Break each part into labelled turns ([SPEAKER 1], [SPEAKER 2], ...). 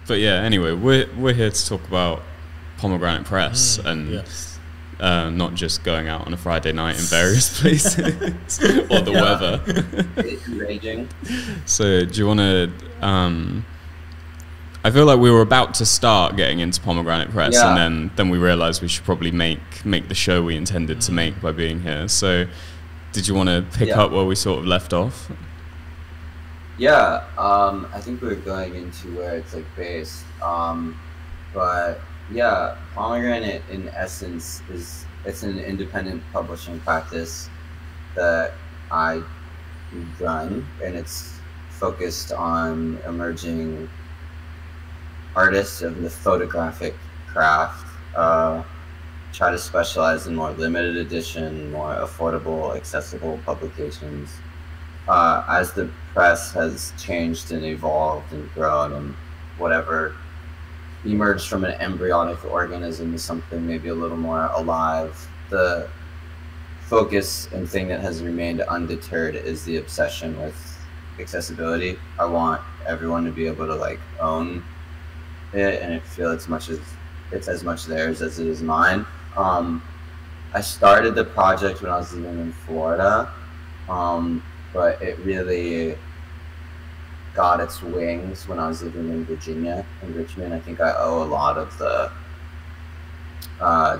[SPEAKER 1] But yeah, anyway, we're here to talk about Pomegranate Press and
[SPEAKER 2] Yes.
[SPEAKER 1] not just going out on a Friday night in various places or the weather.
[SPEAKER 3] It's raging.
[SPEAKER 1] So do you want to? I feel like we were about to start getting into Pomegranate Press,
[SPEAKER 3] Yeah.
[SPEAKER 1] and then we realised we should probably make the show we intended to make by being here. So, did you want to pick up where we sort of left off?
[SPEAKER 3] Yeah, I think we were going into where it's like based. But yeah, Pomegranate in essence it's an independent publishing practice that I run, and it's focused on emerging artists of the photographic craft. Try to specialize in more limited edition, more affordable, accessible publications. As the press has changed and evolved and grown and whatever emerged from an embryonic organism to something maybe a little more alive, the focus and thing that has remained undeterred is the obsession with accessibility. I want everyone to be able to like own it and feel it's as much theirs as it is mine. I started the project when I was living in Florida, but it really got its wings when I was living in Virginia, in Richmond. I think I owe a lot of the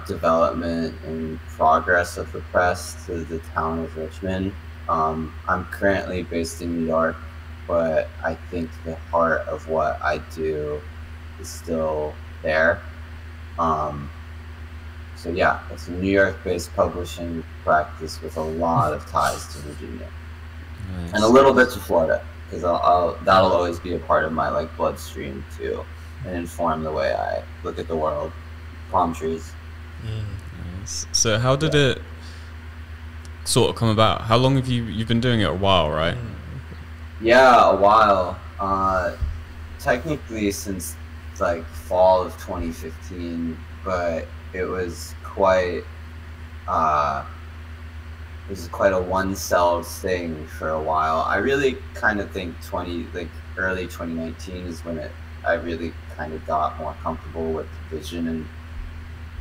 [SPEAKER 3] development and progress of the press to the town of Richmond. I'm currently based in New York, but I think the heart of what I do is still there. So yeah, it's a New York-based publishing practice with a lot of ties to Virginia.
[SPEAKER 1] Nice.
[SPEAKER 3] And a little bit to Florida, because that'll always be a part of my like bloodstream too, and inform the way I look at the world. Palm trees.
[SPEAKER 1] Nice. So how did it sort of come about? How long have you've been doing it? A while, right?
[SPEAKER 3] Yeah, a while. Technically since like fall of 2015, but it was quite a one-celled thing for a while. I really kind of think early 2019 is when I really kind of got more comfortable with the vision and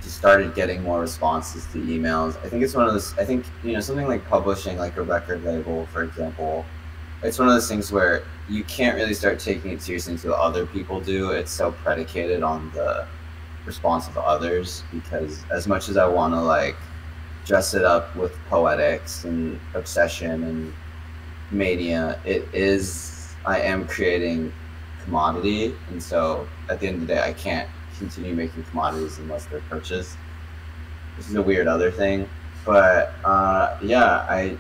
[SPEAKER 3] just started getting more responses to emails. I think it's one of those. I think something like publishing, like a record label, for example. It's one of those things where you can't really start taking it seriously until other people do. It's so predicated on the response of others, because as much as I want to like dress it up with poetics and obsession and mania, I am creating commodity, and so at the end of the day I can't continue making commodities unless they're purchased. This is a weird other thing, but yeah,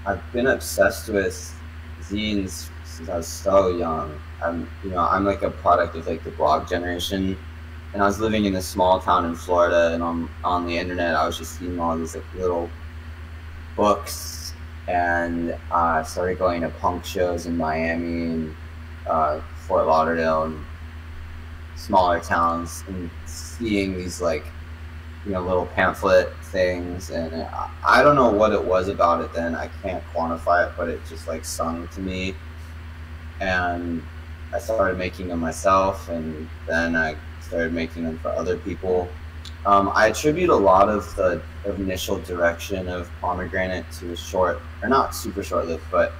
[SPEAKER 3] I've been obsessed with zines since I was so young. I'm like a product of like the blog generation, and I was living in a small town in Florida, and on the internet I was just seeing all these like little books, and I started going to punk shows in Miami and Fort Lauderdale and smaller towns, and seeing these like little pamphlet things, and I don't know what it was about it then. I can't quantify it, but it just like sung to me, and I started making them myself, and then I started making them for other people. I attribute a lot of the initial direction of Pomegranate to a short, or not super short-lived, but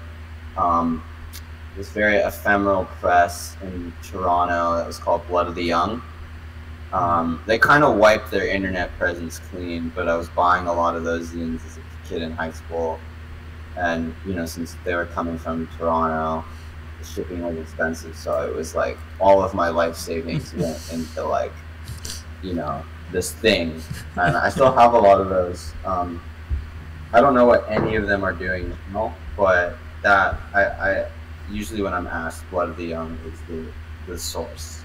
[SPEAKER 3] this very ephemeral press in Toronto that was called Blood of the Young. They kind of wiped their internet presence clean, but I was buying a lot of those zines as a kid in high school, and since they were coming from Toronto, the shipping was expensive, so it was like all of my life savings went into like this thing, and I still have a lot of those. I don't know what any of them are doing now, but that I usually when I'm asked, Blood of the Young is the source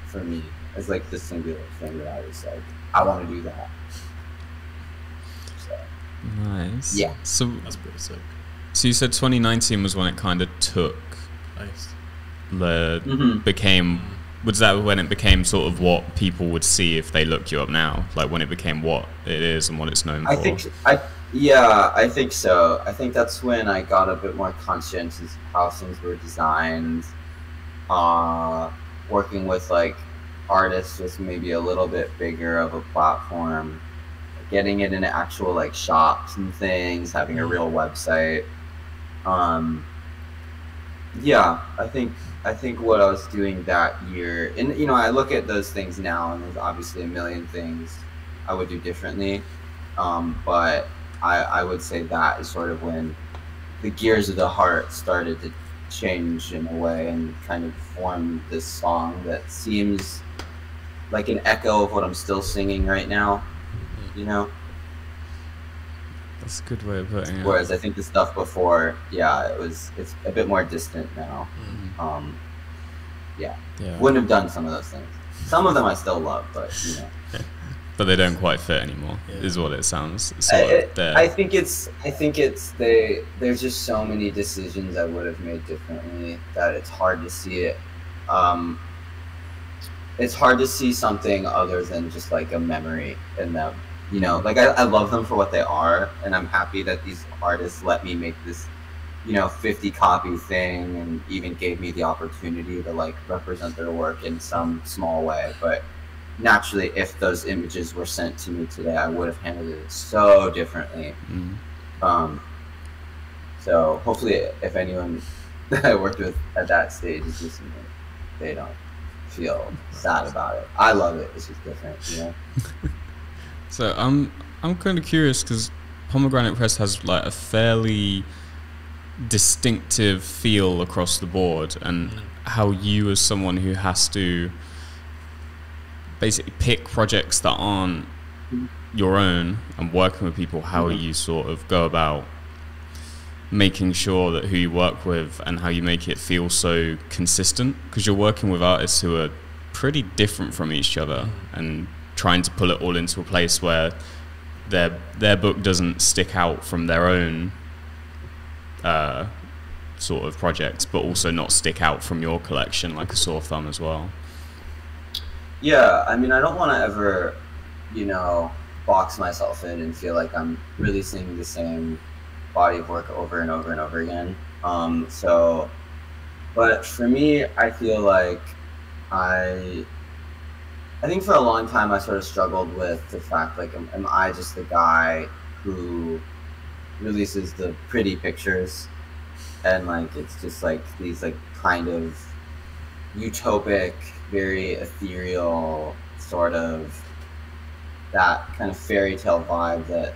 [SPEAKER 3] for me. It's like the singular thing that I was like, I want to do that. So,
[SPEAKER 1] Nice.
[SPEAKER 3] Yeah.
[SPEAKER 1] So
[SPEAKER 2] That's pretty sick.
[SPEAKER 1] you said 2019 was when it kind of took
[SPEAKER 2] Nice.
[SPEAKER 1] became. Was that when it became sort of what people would see if they looked you up now? Like when it became what it is and what it's known for?
[SPEAKER 3] I think so. I think that's when I got a bit more conscientious of how things were designed, working with like artists with maybe a little bit bigger of a platform, getting it into actual like shops and things, having a real website. Yeah, I think what I was doing that year, and you know, I look at those things now, and there's obviously a million things I would do differently. But I would say that is sort of when the gears of the heart started to change in a way and kind of form this song that seems like an echo of what I'm still singing right now, you know?
[SPEAKER 1] That's a good way of putting it.
[SPEAKER 3] Whereas I think the stuff before, yeah, it's a bit more distant now. Yeah. Wouldn't have done some of those things. Some of them I still love, but you know.
[SPEAKER 1] But they don't quite fit anymore, is what it sounds.
[SPEAKER 3] I think there's just so many decisions I would have made differently that it's hard to see it. It's hard to see something other than just like a memory in them. You know, like I love them for what they are, and I'm happy that these artists let me make this, you know, 50 copy thing, and even gave me the opportunity to like represent their work in some small way. But naturally, if those images were sent to me today, I would have handled it so differently. So hopefully, if anyone that I worked with at that stage is listening, they don't feel sad about it. I love it. It's just different, you know.
[SPEAKER 1] So I'm kind of curious because Pomegranate Press has like a fairly distinctive feel across the board, and how you, as someone who has to basically pick projects that aren't your own and working with people, how you sort of go about making sure that who you work with and how you make it feel so consistent, because you're working with artists who are pretty different from each other and trying to pull it all into a place where their book doesn't stick out from their own sort of projects, but also not stick out from your collection like a sore thumb as well.
[SPEAKER 3] Yeah, I mean, I don't want to ever, you know, box myself in and feel like I'm releasing the same body of work over and over and over again. But for me, I feel like I think for a long time I sort of struggled with the fact, like, am I just the guy who releases the pretty pictures, and like it's just like these like kind of utopic, very ethereal sort of that kind of fairy tale vibe that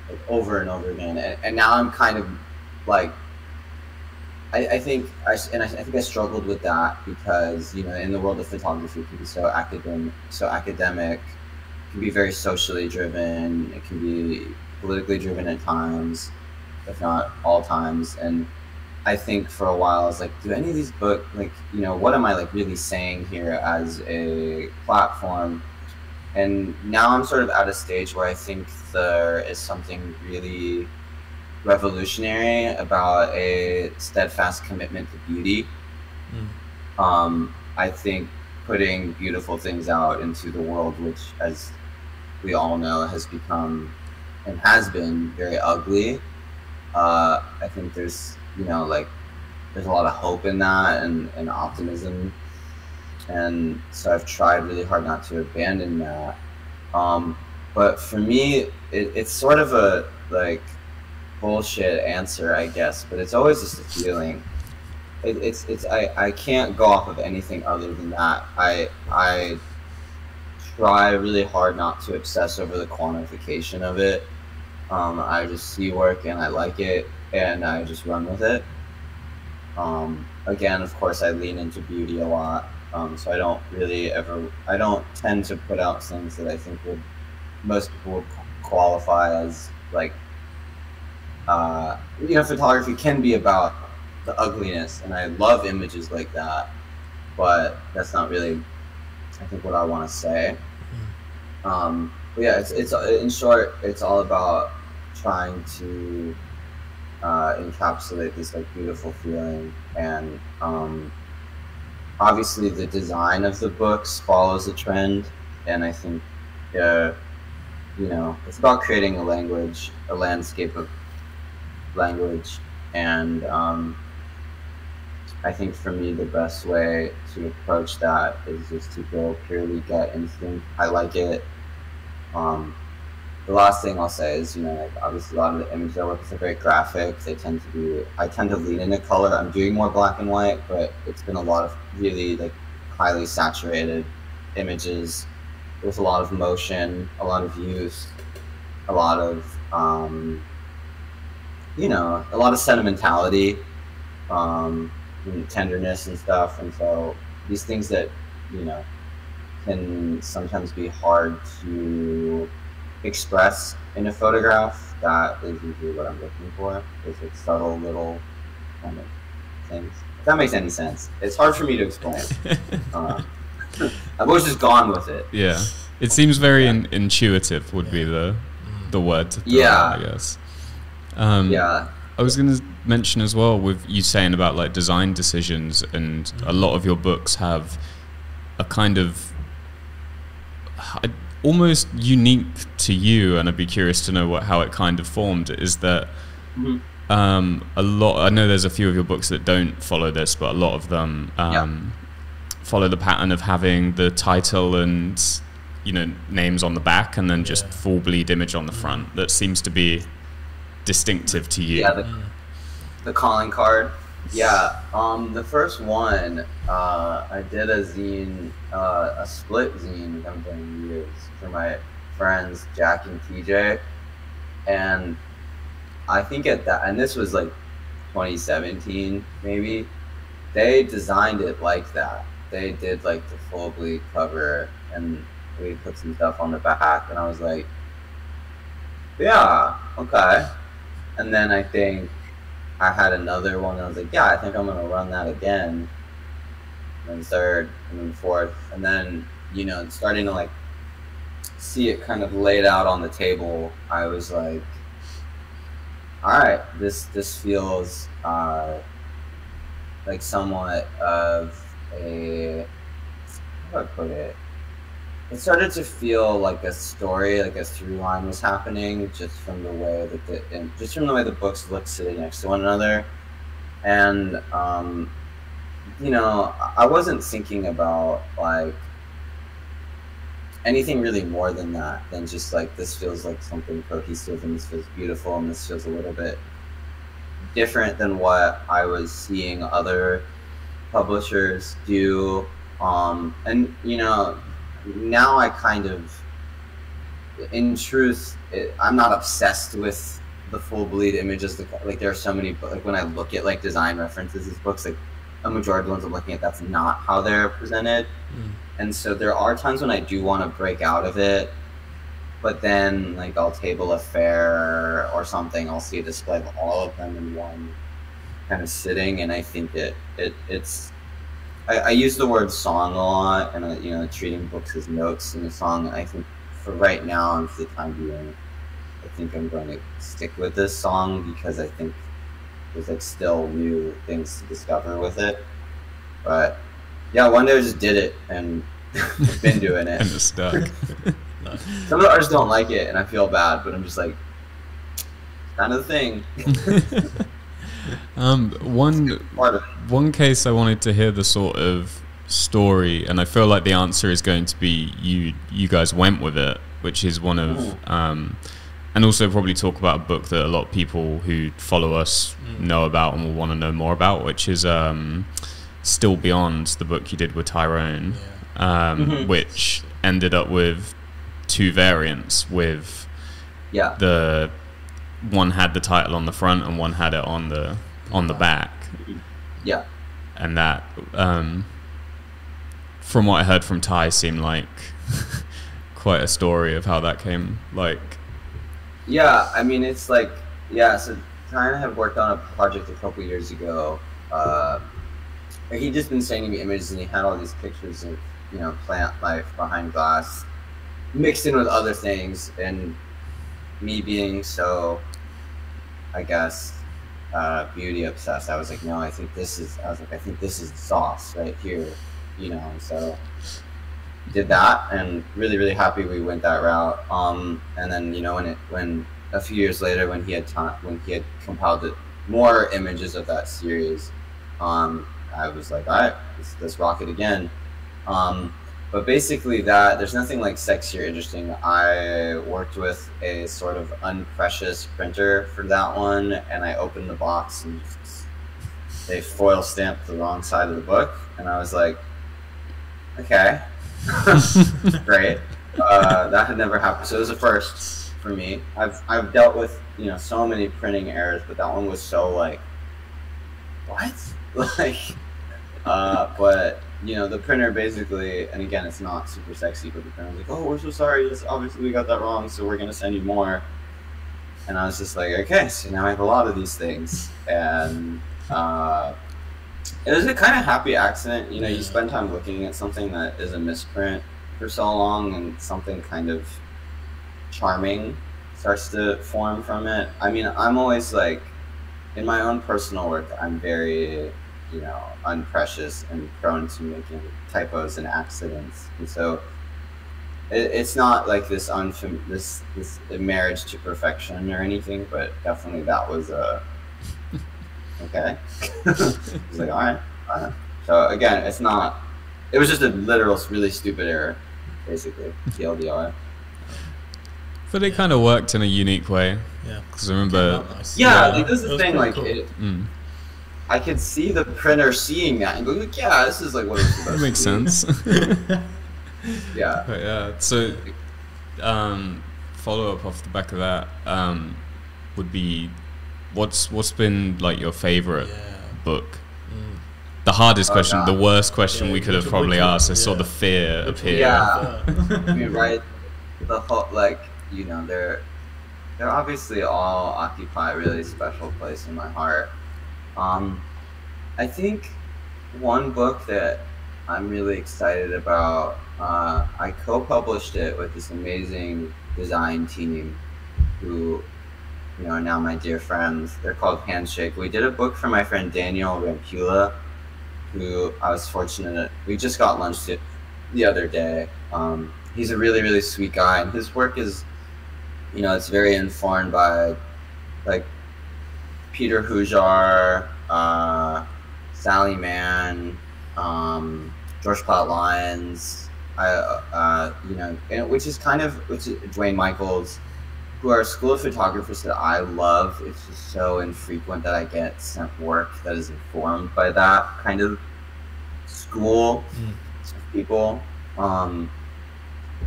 [SPEAKER 3] like over and over again, and now I'm kind of like I think I struggled with that because, you know, in the world of photography, it can be so academic, it can be very socially driven, it can be politically driven at times, if not all times. And I think for a while I was like, do any of these books, like, you know, what am I like really saying here as a platform? And now I'm sort of at a stage where I think there is something really revolutionary about a steadfast commitment to beauty. I think putting beautiful things out into the world, which, as we all know, has become and has been very ugly. I think there's, you know, like there's a lot of hope in that and optimism, and so I've tried really hard not to abandon that. But for me, it's sort of a like bullshit answer, I guess, but it's always just a feeling. I can't go off of anything other than that. I try really hard not to obsess over the quantification of it. I just see work and I like it and I just run with it. Again, of course, I lean into beauty a lot, so I don't tend to put out things that I think most people would qualify as like, you know, photography can be about the ugliness, and I love images like that, but that's not really, I think, what I want to say. But yeah, it's in short, it's all about trying to encapsulate this like beautiful feeling, and obviously the design of the books follows a trend, and I think you know, it's about creating a language, a landscape of language, and I think for me, the best way to approach that is just to go purely gut instinct. I like it. Um, the last thing I'll say is, like obviously a lot of the images I work with are very graphic. I tend to lean into color. I'm doing more black and white, but it's been a lot of really like highly saturated images with a lot of motion, a lot of use, a lot of, a lot of sentimentality, and tenderness and stuff. And so these things that, can sometimes be hard to express in a photograph, that is usually what I'm looking for. Is like subtle little kind of things. If that makes any sense. It's hard for me to explain. I've always just gone with it.
[SPEAKER 1] Yeah, it seems very intuitive would be the word to throw out, I guess. I was going to mention as well, with you saying about like design decisions, and a lot of your books have a kind of almost unique to you, and I'd be curious to know how it kind of formed. Is that a lot? I know there's a few of your books that don't follow this, but a lot of them follow the pattern of having the title and names on the back, and then just full bleed image on the front. That seems to be distinctive to you.
[SPEAKER 3] Yeah, the calling card. Yeah, the first one, I did a zine, a split zine, which I've done years, for my friends Jack and TJ, and I think and this was like 2017 maybe, they designed it like that. They did like the full bleed cover, and we put some stuff on the back, and I was like, yeah, okay. And then I think I had another one, and I was like, yeah, I think I'm gonna run that again. And then third, and then fourth, and then starting to like see it kind of laid out on the table. I was like, all right, this feels like somewhat of a, how do I put it? It started to feel like a story, like a through line was happening, just from the way that the books look sitting next to one another. And I wasn't thinking about like anything really more than that, than just like, this feels like something cohesive, and this feels beautiful, and this feels a little bit different than what I was seeing other publishers do. And now I kind of, in truth, I'm not obsessed with the full bleed images. Like there are so many, like when I look at like design references, these books, like a majority of the ones I'm looking at, that's not how they're presented. And so there are times when I do want to break out of it, but then like I'll table a fair or something, I'll see a display of all of them in one kind of sitting, and I think it's I use the word song a lot, and treating books as notes in a song. I think for right now and for the time being, I think I'm going to stick with this song, because I think there's like still new things to discover with it. But yeah, one day I just did it, and I've been doing it.
[SPEAKER 1] And it's stuck.
[SPEAKER 3] Some of the artists don't like it, and I feel bad, but I'm just like, it's kind of the thing.
[SPEAKER 1] One case I wanted to hear the sort of story, and I feel like the answer is going to be you guys went with it, which is one of and also probably talk about a book that a lot of people who follow us know about and will want to know more about, which is Still Beyond, the book you did with Tyrone, which ended up with two variants, with the one had the title on the front and one had it on the back.
[SPEAKER 3] Yeah.
[SPEAKER 1] And that, from what I heard from Ty, seemed like quite a story of how that came. Like,
[SPEAKER 3] yeah, I mean, it's like, so Ty and I had worked on a project a couple years ago. He'd just been sending me images, and he had all these pictures of plant life behind glass mixed in with other things, and me being so, I guess, beauty obsessed, I was like, no, I think this is the sauce right here, and so did that, and really, really happy we went that route. And then when a few years later, when he had compiled more images of that series, I was like, all right, let's rock it again. But basically there's nothing like sexy or interesting. I worked with a sort of unprecious printer for that one, and I opened the box and they foil stamped the wrong side of the book, and I was like, okay, great. That had never happened, so it was a first for me. I've dealt with, you know, so many printing errors, but that one was so like, what? Like, but you know, the printer basically, and again, it's not super sexy, but the printer was like, oh, we're so sorry, obviously we got that wrong, so we're gonna send you more. And I was just like, okay, so now I have a lot of these things, and it was a kind of happy accident. You know, you spend time looking at something that is a misprint for so long, and something kind of charming starts to form from it. I mean, I'm always like, in my own personal work, I'm very, you know, unprecious and prone to making typos and accidents, and so it's not like this marriage to perfection or anything, but definitely that was a okay. It's like, all right. So again, it's not. It was just a literal, really stupid error, basically. TLDR.
[SPEAKER 1] But it kind of worked in a unique way.
[SPEAKER 2] Yeah.
[SPEAKER 1] Because I remember.
[SPEAKER 3] Yeah, like, this is the thing. Like,
[SPEAKER 2] cool.
[SPEAKER 3] I could see the printer seeing that and going, like, yeah, this is like what it's supposed
[SPEAKER 1] That makes
[SPEAKER 3] to be.
[SPEAKER 1] sense.
[SPEAKER 3] Yeah.
[SPEAKER 1] But yeah. So, follow up off the back of that would be, what's been like your favorite book? The hardest question, the worst question we could have probably asked. I saw the fear appear.
[SPEAKER 3] Yeah. I mean, right. The whole, like, you know, they're obviously all occupy a really special place in my heart. I think one book that I'm really excited about, I co-published it with this amazing design team who, you know, are now my dear friends. They're called Handshake. We did a book for my friend Daniel Rampula, who I was fortunate. We just got lunch the other day. He's a really, really sweet guy, and his work is, you know, it's very informed by, like, Peter Hujar, Sally Mann, George Platt Lyons, you know, which is Dwayne Michaels, who are school of photographers that I love. It's just so infrequent that I get sent work that is informed by that kind of school of people.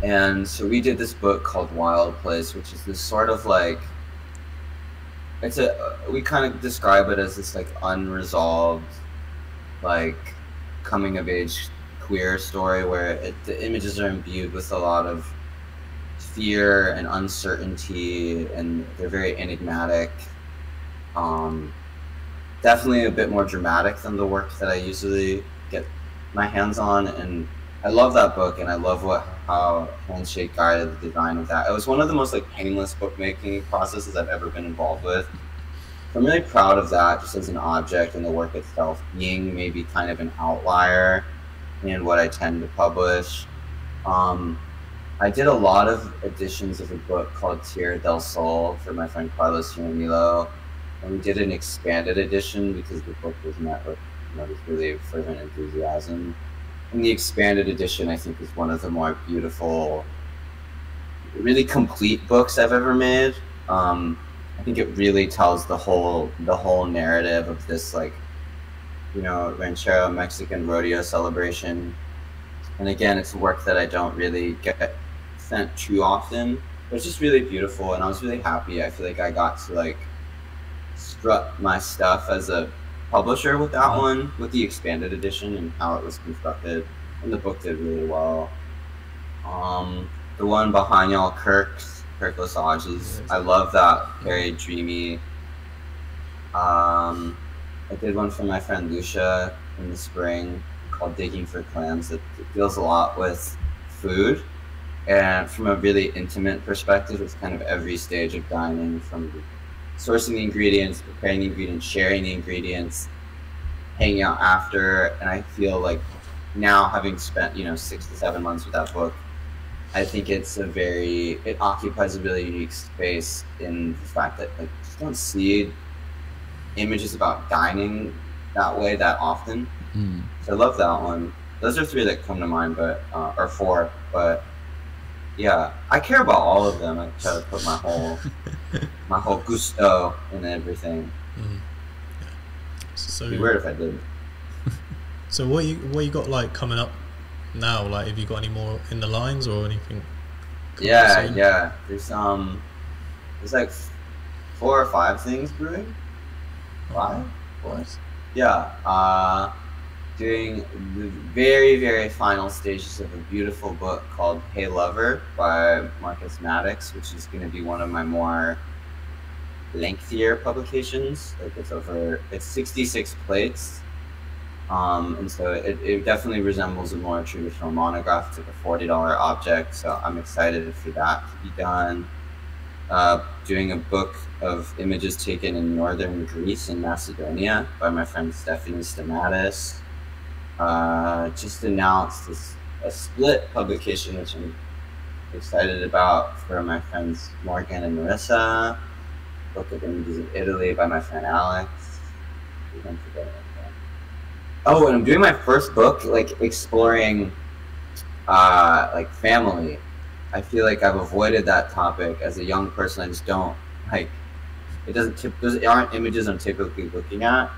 [SPEAKER 3] And so we did this book called Wild Place, which is this sort of like, we kind of describe it as this like unresolved, like coming of age queer story where the images are imbued with a lot of fear and uncertainty, and they're very enigmatic. Definitely a bit more dramatic than the work that I usually get my hands on, and I love that book, and I love how Handshake guided the design of that. It was one of the most like painless bookmaking processes I've ever been involved with. So I'm really proud of that, just as an object, and the work itself being maybe kind of an outlier in what I tend to publish. I did a lot of editions of a book called Tierra del Sol for my friend Carlos Cianilo, and we did an expanded edition because the book was met with, you know, this really fervent enthusiasm. And the expanded edition, I think, is one of the more beautiful, really complete books I've ever made. I think it really tells the whole narrative of this, like, you know, ranchero Mexican rodeo celebration. And again, it's work that I don't really get sent too often, but it's just really beautiful, and I was really happy. I feel like I got to like strut my stuff as a publisher with that one, with the expanded edition and how it was constructed, and the book did really well. The one behind y'all, Kirk Lesage's, I love that, very dreamy. I did one for my friend Lucia in the spring called Digging for Clams. It deals a lot with food, and from a really intimate perspective, it's kind of every stage of dining, from sourcing the ingredients, preparing the ingredients, sharing the ingredients, hanging out after. And I feel like now, having spent, you know, 6 to 7 months with that book, I think it occupies a really unique space in the fact that, like, you don't see images about dining that way that often. So I love that one. Those are three that come to mind, but or four. But yeah, I care about all of them. I try to put my whole gusto in everything.
[SPEAKER 2] So
[SPEAKER 3] It'd be weird if I didn't.
[SPEAKER 2] So what you got like coming up now? Like, have you got any more in the lines or anything?
[SPEAKER 3] Yeah. There's like 4 or 5 things brewing. 5? What? Yeah. Doing the very, very final stages of a beautiful book called Hey Lover by Marcus Maddox, which is going to be one of my more lengthier publications. Like it's 66 plates. And so it definitely resembles a more traditional monograph. It's like a $40 object, so I'm excited for that to be done. Doing a book of images taken in northern Greece and Macedonia by my friend Stephanie Stamatis. Just announced a split publication, which I'm excited about, for my friends Morgan and Marissa. Book of Images of Italy by my friend Alex. Oh, and I'm doing my first book, like exploring like family. I feel like I've avoided that topic as a young person. I just don't like it. Those aren't images I'm typically looking at.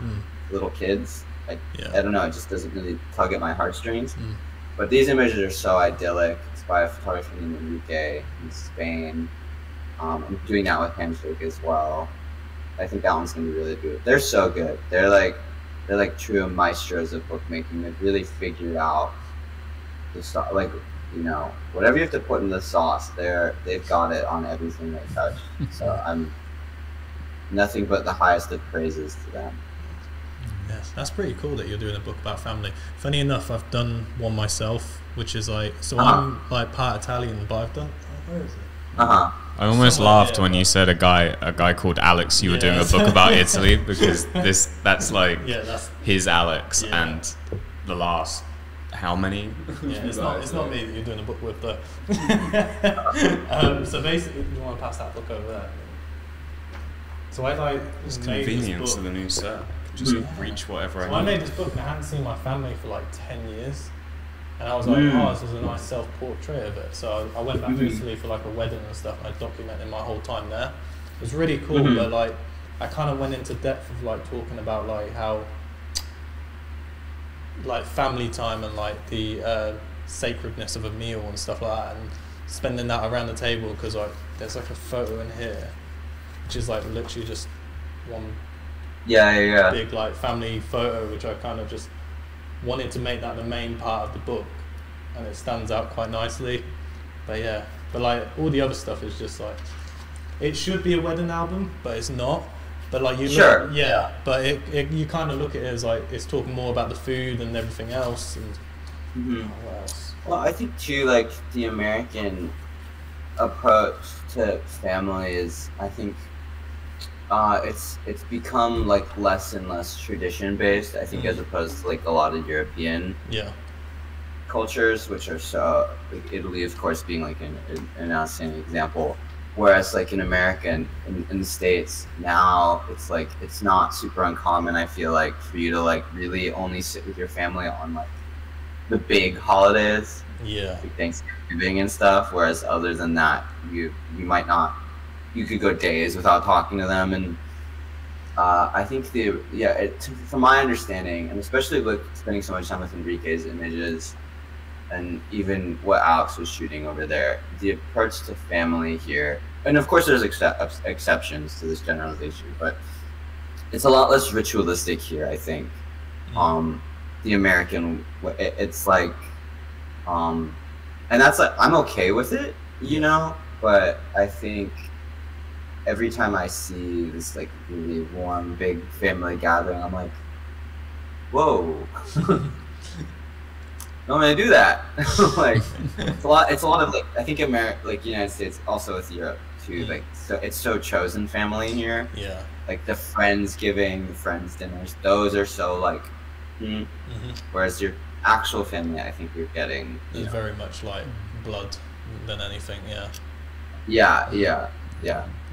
[SPEAKER 3] Little kids, like I don't know, it just doesn't really tug at my heartstrings. But these images are so idyllic. It's by a photographer named Enrique in Spain. I'm doing that with Handshake as well. I think that one's gonna be really good. They're so good. They're like true maestros of bookmaking. They've really figured out the sauce. Like, you know, whatever you have to put in the sauce, they've got it on everything they touch. So I'm nothing but the highest of praises to them.
[SPEAKER 2] Yes, that's pretty cool that you're doing a book about family. Funny enough, I've done one myself, which is like, so I'm like part Italian, but I've done, where is it?
[SPEAKER 1] I almost laughed when you said a guy called Alex. You were doing a book about Italy, because that's like his Alex and the last how many?
[SPEAKER 2] Yeah, it's not me that you're doing a book with though. So basically, you want to pass that book over there. So I like
[SPEAKER 1] it's convenience of the new set. Just reach whatever I need.
[SPEAKER 2] I made this book and I hadn't seen my family for like 10 years. And I was like, oh, this is a nice self-portrait of it. So I went back to Italy for like a wedding and stuff. And I documented my whole time there. It was really cool, but like I kind of went into depth of like talking about like how like family time and like the sacredness of a meal and stuff like that, and spending that around the table, because like there's like a photo in here, which is like literally just one big like family photo, which I kind of just wanted to make that the main part of the book, and it stands out quite nicely. But like all the other stuff is just like, it should be a wedding album, but it's not. But like you but it you kind of look at it as like it's talking more about the food and everything else. And what else?
[SPEAKER 3] Well, I think too, like the American approach to family is, I think it's become like less and less tradition based, I think, as opposed to like a lot of European cultures, which are so, like Italy of course being like an outstanding example, whereas like in America and in the States now, it's like it's not super uncommon, I feel like, for you to like really only sit with your family on like the big holidays, like Thanksgiving and stuff, whereas other than that you might not, you could go days without talking to them. And I think from my understanding, and especially with spending so much time with Enrique's images and even what Alex was shooting over there, the approach to family here, and of course there's exceptions to this generalization, but it's a lot less ritualistic here, I think. The American, it's like, and that's like, I'm okay with it, you know, but I think every time I see this like really warm, big family gathering, I'm like, whoa. I'm gonna do that. Like, it's a lot of like, I think like United States, also with Europe too, like, so it's so chosen family here. Like the Friendsgiving, the Friends dinners, those are so like, whereas your actual family, I think you're getting,
[SPEAKER 2] is very much like blood than anything.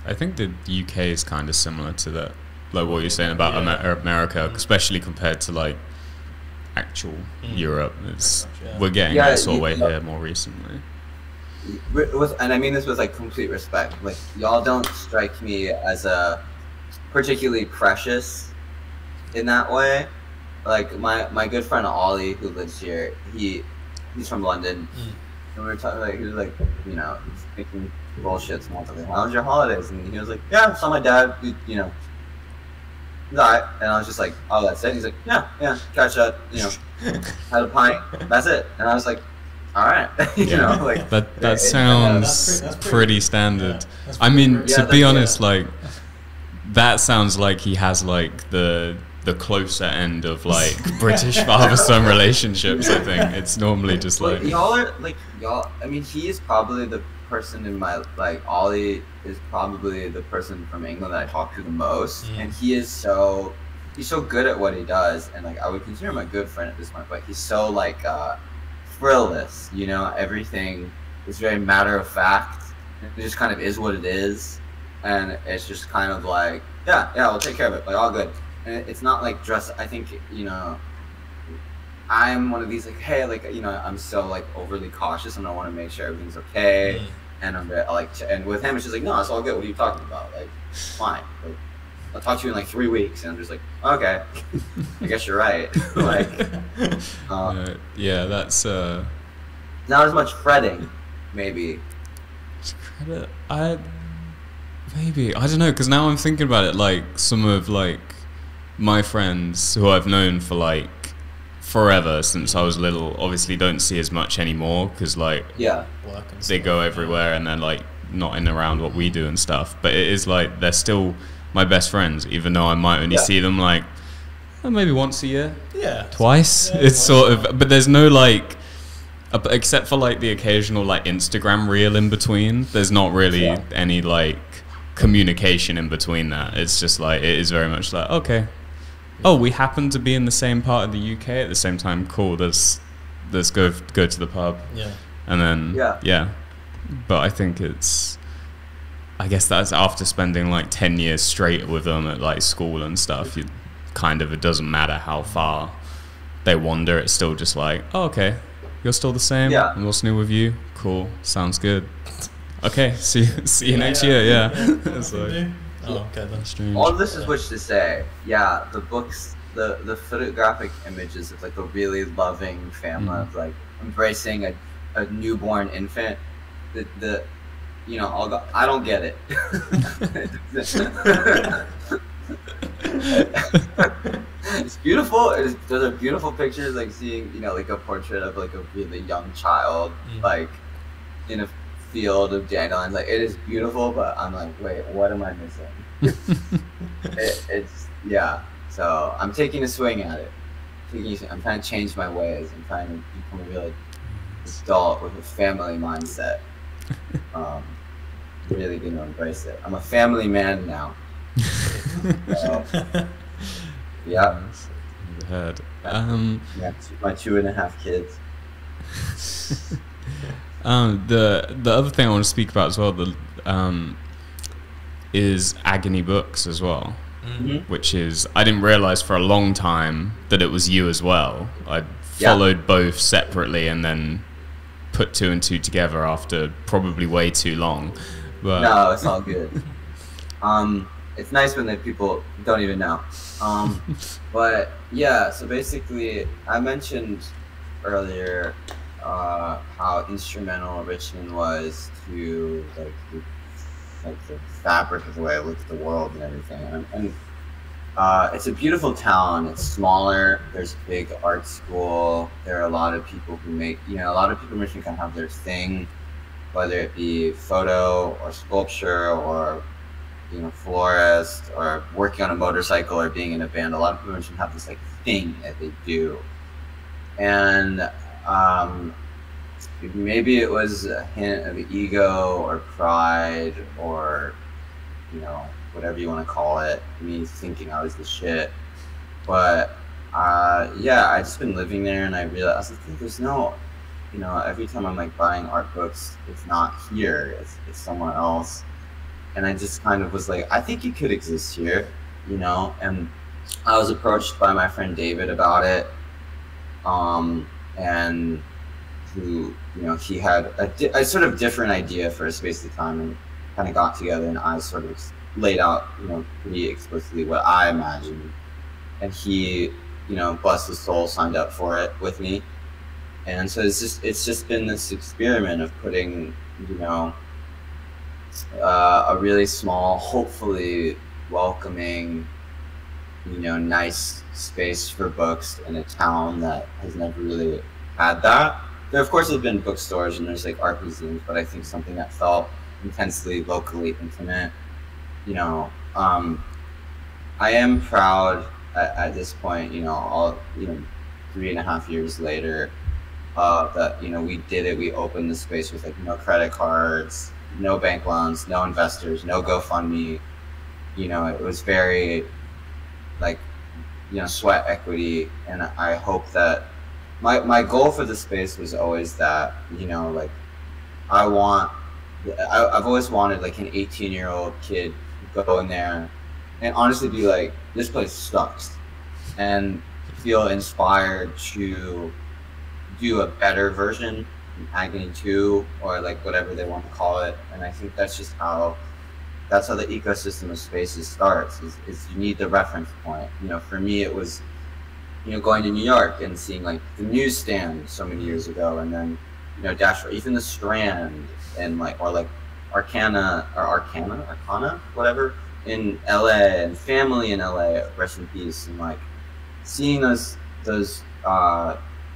[SPEAKER 1] I think the UK is kind of similar to that, like what you're saying about America, especially compared to like actual Europe.
[SPEAKER 2] Yeah.
[SPEAKER 1] We're getting that sort of way here more recently.
[SPEAKER 3] And I mean this with like complete respect. Like, y'all don't strike me as a particularly precious in that way. Like my good friend Ollie, who lives here, he's from London, and we were talking, like, he was like, you know, he's making bullshit small talk. Like, how was your holidays? And he was like, yeah, saw my dad, you know, died. And I was just like, oh, that's it? He's like, yeah, catch up, you know, had a pint, that's it. And I was like, all right. You know, like,
[SPEAKER 1] that sounds
[SPEAKER 2] that's
[SPEAKER 1] pretty standard.
[SPEAKER 2] Yeah,
[SPEAKER 1] I mean,
[SPEAKER 3] yeah,
[SPEAKER 1] to be honest, like, that sounds like he has like the closer end of like British father-son relationships. I think it's normally just like
[SPEAKER 3] y'all are like I mean, he is probably the person in my, like, Ollie is probably the person from England that I talk to the most, and he's so good at what he does, and like I would consider him a good friend at this point, but he's so like frillless, you know, everything is very matter of fact. It just kind of is what it is, and it's just kind of like, yeah, we'll take care of it, like, all good. And it's not like dress. I think, you know, I'm one of these, like, hey, like, you know, I'm so like overly cautious and I want to make sure everything's okay. And I'm like, and with him, it's just like, no, it's all good. What are you talking about? Like, fine. Like, I'll talk to you in like 3 weeks. And I'm just like, okay, I guess you're right. Like,
[SPEAKER 1] yeah, that's
[SPEAKER 3] not as much fretting, maybe.
[SPEAKER 1] Maybe, I don't know, because now I'm thinking about it, like, some of like my friends who I've known for like forever since I was little obviously don't see as much anymore, because like they go everywhere and they're like not in around what we do and stuff, but it is like they're still my best friends, even though I might only see them like maybe once a year, twice. It's sort of, but there's no like, except for like the occasional like Instagram reel in between, there's not really any like communication in between that. It's just like, it is very much like, okay, oh, we happen to be in the same part of the UK at the same time, cool, let's go to the pub, and then but I think I guess that's after spending like 10 years straight with them at like school and stuff, you kind of, it doesn't matter how far they wander, it's still just like, oh, okay, you're still the same, and what's new with you, cool, sounds good, okay, see you next year. It's like,
[SPEAKER 2] oh, okay, that's
[SPEAKER 1] strange.
[SPEAKER 3] All this is which to say, the books, the photographic images of like a really loving family of like embracing a newborn infant, the you know, I don't get it. It's beautiful. Those are beautiful pictures, like seeing, you know, like a portrait of like a really young child, like in a field of dandelions. Like, it is beautiful, but I'm like, wait, what am I missing? It's so I'm taking a swing at it. I'm trying to change my ways. I'm trying to become a real adult with a family mindset. Really gonna embrace it. I'm a family man now. So,
[SPEAKER 1] Heard.
[SPEAKER 3] My 2.5 kids.
[SPEAKER 1] The other thing I want to speak about as well, is Agony Books as well, which is, I didn't realize for a long time that it was you as well. I followed both separately and then put 2 and 2 together after probably way too long. But
[SPEAKER 3] no, it's all good. It's nice when the people don't even know. But yeah, so basically, I mentioned earlier how instrumental Richmond was to like the fabric of the way I look at the world and everything. And it's a beautiful town. It's smaller. There's a big art school. There are a lot of people who make, you know, a lot of people in Richmond kind of have their thing, whether it be photo or sculpture or, you know, florist or working on a motorcycle or being in a band. A lot of people in Richmond have this like thing that they do. And maybe it was a hint of ego or pride or, you know, whatever you want to call it, me thinking I was the shit. But I just been living there, and I realized, I think there's no, you know, every time I'm like buying art books, it's not here, it's somewhere else. And I just kind of was like, I think it could exist here, you know. And I was approached by my friend David about it, and who, you know, he had a sort of different idea for a space of time, and kind of got together, and I sort of laid out, you know, pretty explicitly what I imagined, and he, you know, bless his soul, signed up for it with me. And so it's just been this experiment of putting, you know, a really small, hopefully welcoming, you know, nice space for books in a town that has never really had that. There, of course, have been bookstores and there's like art museums, but I think something that felt intensely locally intimate. You know, I am proud at this point, you know, all, you know, 3.5 years later, that, you know, we did it. We opened the space with like no credit cards, no bank loans, no investors, no GoFundMe. You know, it was very like, you know, sweat equity. And I hope that my goal for the space was always that, you know, like I've always wanted like an 18-year-old kid to go in there and honestly be like, this place sucks, and feel inspired to do a better version, Agony 2, or like whatever they want to call it. And I think that's just how the ecosystem of spaces starts, is you need the reference point. You know, for me it was, you know, going to New York and seeing like the newsstand so many years ago, and then, you know, even the Strand, and like, or like Arcana, whatever, in LA, and Family in LA, rest in peace, and like seeing those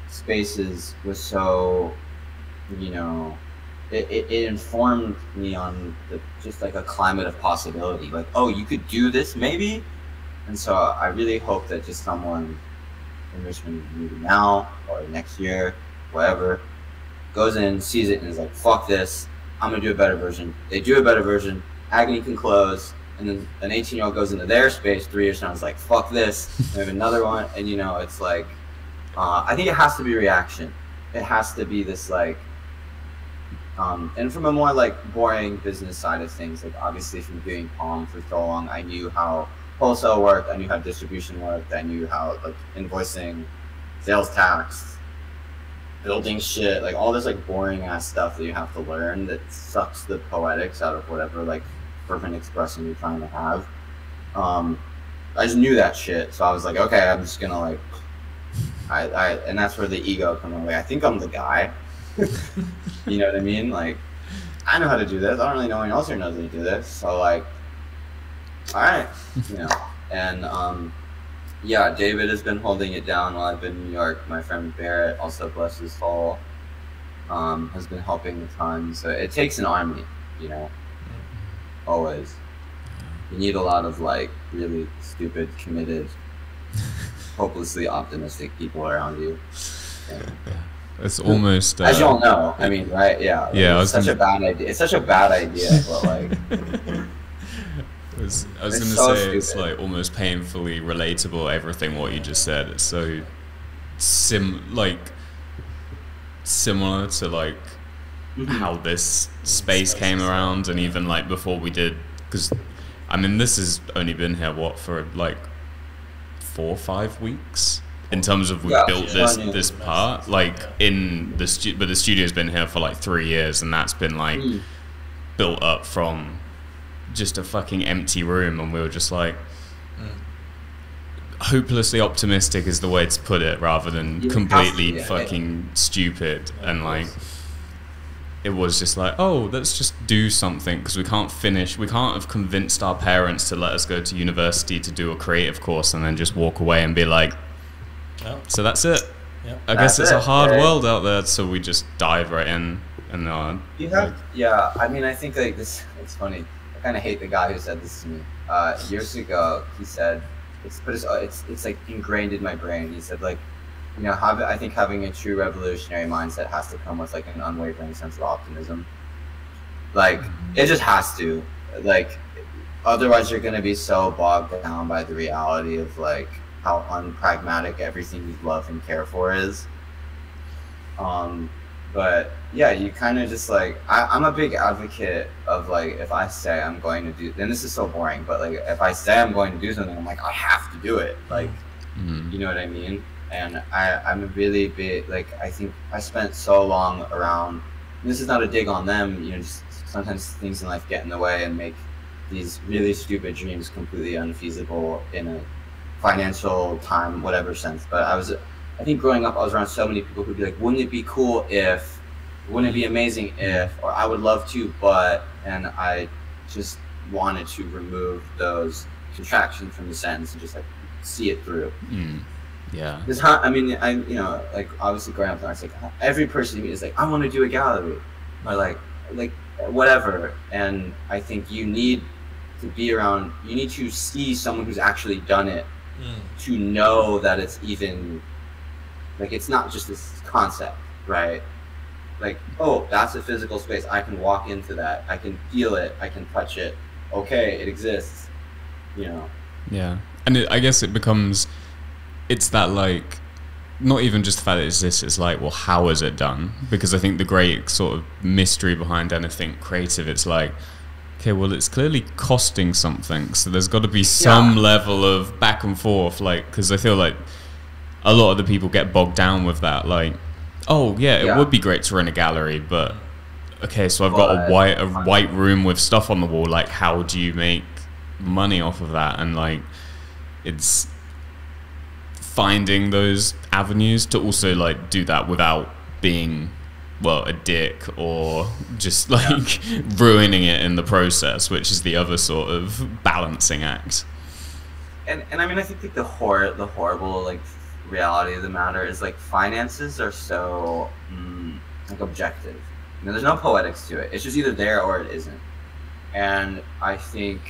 [SPEAKER 3] spaces was so, you know, it informed me on just like a climate of possibility, like, oh, you could do this maybe. And so I really hope that just someone in Richmond, maybe now or next year, whatever, goes in, sees it, and is like, fuck this, I'm gonna do a better version. They do a better version, Agony can close, and then an 18-year-old goes into their space 3 years from now, is like, fuck this, we have another one. And you know, it's like, I think it has to be reaction. It has to be this like, and from a more like boring business side of things, like obviously from doing Palm for so long, I knew how wholesale worked, I knew how distribution worked, I knew how like invoicing, sales tax, building shit, like all this like boring ass stuff that you have to learn that sucks the poetics out of whatever like fervent expression you're trying to have. I just knew that shit, so I was like, okay, I'm just gonna like, and that's where the ego comes in. Like, I think I'm the guy. You know what I mean? Like, I know how to do this. I don't really know anyone else here knows how to do this. So like, all right, you know. And yeah, David has been holding it down while I've been in New York. My friend Barrett, also bless his soul, has been helping a ton. So it takes an army, you know. Always. You need a lot of like really stupid, committed, hopelessly optimistic people around you. And
[SPEAKER 1] it's almost
[SPEAKER 3] as you all know, I mean, right? Yeah. Like,
[SPEAKER 1] yeah,
[SPEAKER 3] it's such a bad idea. It's such a bad idea, but like,
[SPEAKER 1] I was gonna
[SPEAKER 3] so
[SPEAKER 1] say
[SPEAKER 3] stupid.
[SPEAKER 1] it's like almost painfully relatable, everything what you just said. It's so similar to like how this space came around, and even like before we did, because I mean this has only been here for like 4 or 5 weeks in terms of we built this part, like in the but the studio's been here for like 3 years, and that's been like built up from just a fucking empty room, and we were just like hopelessly optimistic is the way to put it, rather than completely fucking stupid. And like it was just like, oh, let's just do something, because we can't have convinced our parents to let us go to university to do a creative course and then just walk away and be like, so that's it. I guess it's a hard world out there, so we just dive right in. And
[SPEAKER 3] yeah, I mean, I think like this, it's funny, I kind of hate the guy who said this to me years ago. He said, it's like ingrained in my brain. He said, like, you know, I think having a true revolutionary mindset has to come with like an unwavering sense of optimism. Like, it just has to. Like, otherwise you're gonna be so bogged down by the reality of like how unpragmatic everything you love and care for is. But yeah, you kind of just like, I'm a big advocate of like, if I say I'm going to do, and this is so boring, but like if I say I'm going to do something, I'm like, I have to do it. Like, you know what I mean? And I'm a really big, like, I think I spent so long around, and this is not a dig on them, you know, just sometimes things in life get in the way and make these really stupid dreams completely unfeasible in a financial, time, whatever sense. But I think growing up, I was around so many people who'd be like, wouldn't it be cool if, wouldn't it be amazing if, or I would love to, but, and I just wanted to remove those contractions from the sentence and just like see it through.
[SPEAKER 1] Yeah.
[SPEAKER 3] Because I mean, you know, like obviously growing up, I was like, every person you meet is like, I want to do a gallery, or like whatever. And I think you need to be around, you need to see someone who's actually done it to know that it's even, like, it's not just this concept, right? Like, oh, that's a physical space. I can walk into that. I can feel it. I can touch it. Okay, it exists, you know?
[SPEAKER 1] Yeah. And I guess it becomes, it's that, like, not even just the fact that it exists, it's like, well, how is it done? Because I think the great sort of mystery behind anything creative, it's like, okay, well, it's clearly costing something, so there's got to be some level of back and forth, like, because I feel like a lot of the people get bogged down with that, like, oh, yeah, it would be great to rent a gallery, but, okay, so I've got a white room with stuff on the wall, like, how do you make money off of that? And, like, it's finding those avenues to also, like, do that without being, well, a dick or just like ruining it in the process, which is the other sort of balancing act.
[SPEAKER 3] And I mean, I think like the horrible like reality of the matter is like finances are so like objective. You know, there's no poetics to it. It's just either there or it isn't. And I think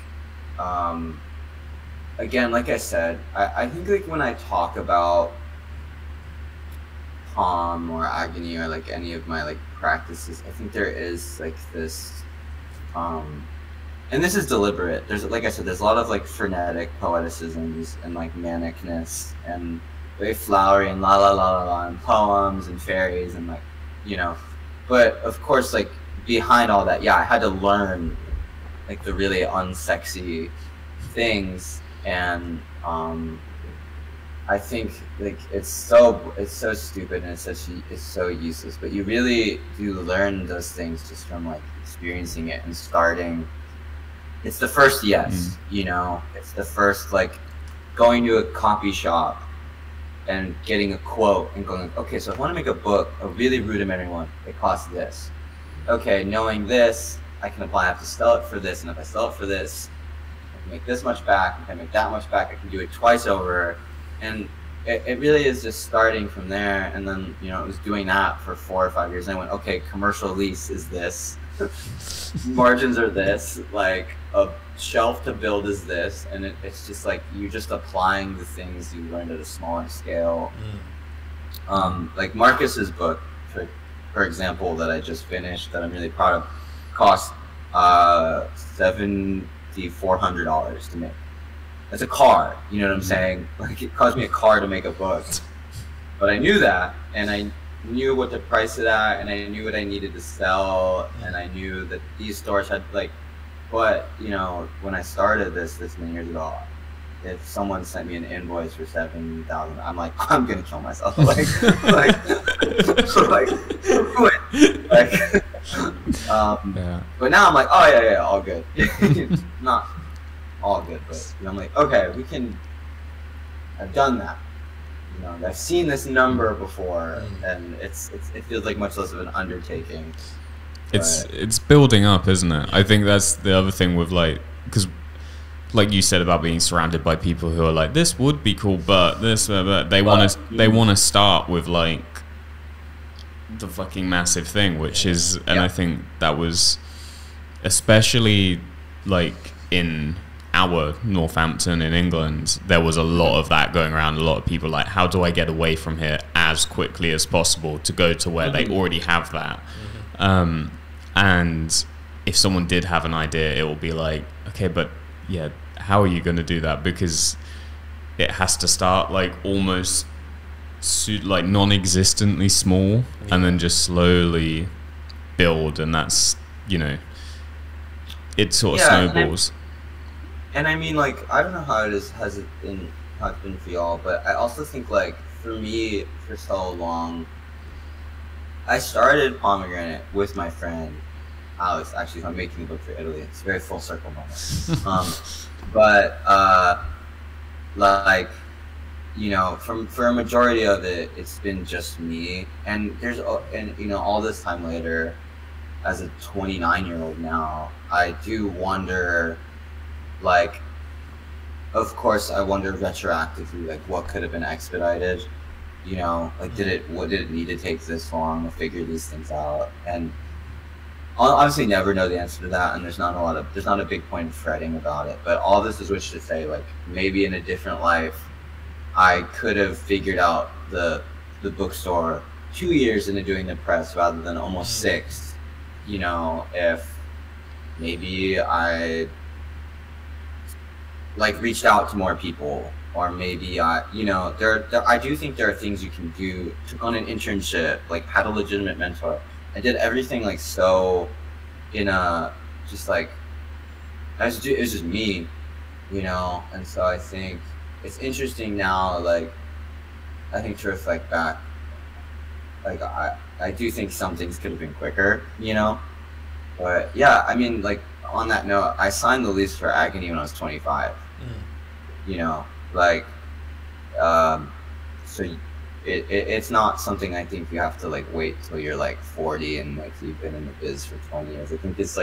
[SPEAKER 3] again, like I said, I think like when I talk about Pom or agony or like any of my like practices, I think there is like this and this is deliberate. There's, like I said, there's a lot of like frenetic poeticisms and like manicness and very flowery and la la la la la and poems and fairies and like, you know, but of course like behind all that, yeah, I had to learn like the really unsexy things. And I think like it's so stupid and it's so useless, but you really do learn those things just from like experiencing it and starting. It's the first yes, you know, it's the first like going to a copy shop and getting a quote and going, okay, so if I want to make a book, a really rudimentary one, it costs this. Okay, knowing this, I can apply, I have to sell it for this, and if I sell it for this, make this much back, if I make that much back, I can do it twice over. And it really is just starting from there. And then, you know, it was doing that for 4 or 5 years. And I went, okay, commercial lease is this, margins are this, like a shelf to build is this. And it's just like, you're just applying the things you learned at a smaller scale. Like Marcus's book, for example, that I just finished, that I'm really proud of, cost $400 to make. That's a car, you know what I'm saying? Like it cost me a car to make a book. But I knew that, and I knew what to price it at, and I knew what I needed to sell, and I knew that these stores had like, but you know, when I started this many years ago, if someone sent me an invoice for $7,000, I'm like, I'm gonna kill myself. Like, but now I'm like, oh yeah, all good. Not all good, but you know, I'm like, okay, I've done that. You know, I've seen this number before, and it feels like much less of an undertaking.
[SPEAKER 1] It's building up, isn't it? I think that's the other thing with like, because like you said about being surrounded by people who are like, this would be cool, but this, but they want to start with like the fucking massive thing, which is, and I think that was especially like in our Northampton in England, there was a lot of that going around. A lot of people like, how do I get away from here as quickly as possible to go to where they already have that? And if someone did have an idea, it will be like, okay, but yeah, how are you going to do that? Because it has to start like almost like non-existently small, and then just slowly build, and that's, you know, it sort of snowballs.
[SPEAKER 3] And I mean, like, I don't know how it is, how it's been for y'all, but I also think like for me, for so long, I started Pomegranate with my friend Alex. Actually, I'm making a book for Italy. It's a very full circle moment. But like, you know, for a majority of it, it's been just me. And you know, all this time later, as a 29-year-old now, I do wonder, like, of course, I wonder retroactively, like, what could have been expedited. You know, like, did it need to take this long to figure these things out? And I'll obviously never know the answer to that, and there's not a big point in fretting about it. But all this is which to say, like, maybe in a different life, I could have figured out the bookstore 2 years into doing the press rather than almost 6. You know, if maybe I like reached out to more people, or maybe you know, I do think there are things you can do. Took on an internship, like had a legitimate mentor. I did everything like so in a just like it was just me, you know. And so I think it's interesting now, like I think to reflect back, like I do think some things could have been quicker, you know. But yeah, I mean, like on that note, I signed the lease for Agony when I was 25. You know, like so it's not something I think you have to like wait till you're like 40 and like you've been in the biz for 20 years. I think it's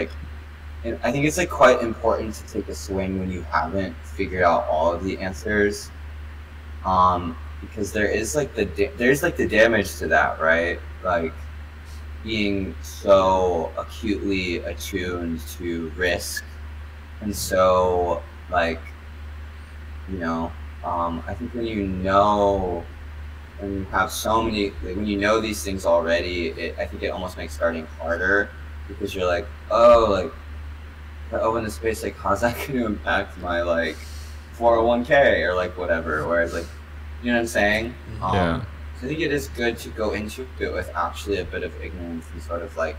[SPEAKER 3] like quite important to take a swing when you haven't figured out all of the answers, because there's like the damage to that, right? Like being so acutely attuned to risk, and so like, you know, I think when you have so many, like, when you know these things already, I think it almost makes starting harder, because you're like, oh, like if I open this space, like how's that going to impact my like 401k or like whatever? Whereas like, you know what I'm saying?
[SPEAKER 1] Yeah.
[SPEAKER 3] I think it is good to go into it with actually a bit of ignorance and sort of like,